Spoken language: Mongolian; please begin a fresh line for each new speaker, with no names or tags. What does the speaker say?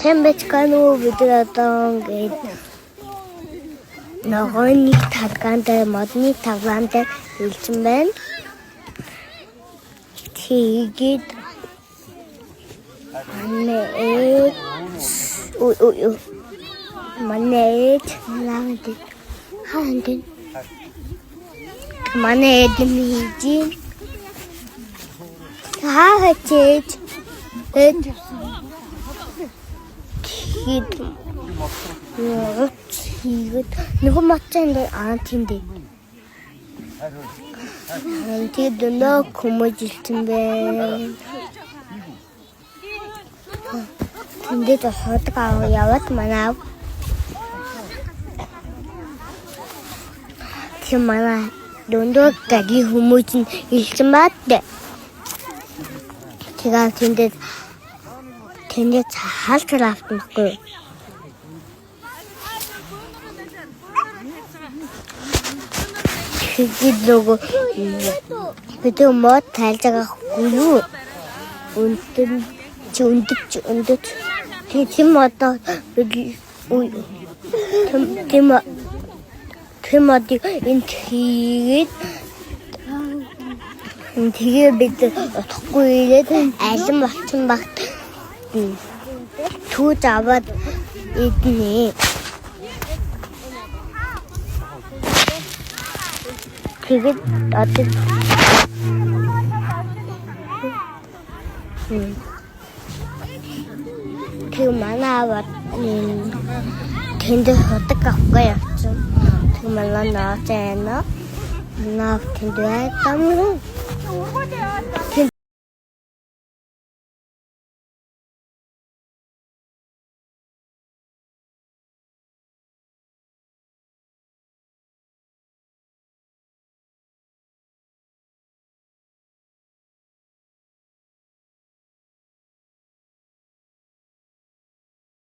Тембечкану видеотон гээд ногооны талгаантай модны талгаантай хэлсэн байна. Тэгээд манайд хаандын манайд мижин хаач хийгээд нэг матчанд аантиндээ. Тэгээд нөө хүмүүжилтэн байна. Тэндээ хот гав яваад манаа. Тэг манаа дөндөө гаги хүмүүс нь илсэн баатэ. Тэгээд тэндээ хаалт автахгүй. Тэгээд нөгөө бид мод тайлж байгаагүй юу? Өндөж тийм одоо тийм энэ тэгээд бид утахгүй ирээд алин болчихсон багт түүж аваад иднэ. Тэгээд одоо тэг манаа тэнд хотог авахгүй явсан. Тэг манаа наацаана. Наа тэнд байсан. Тэг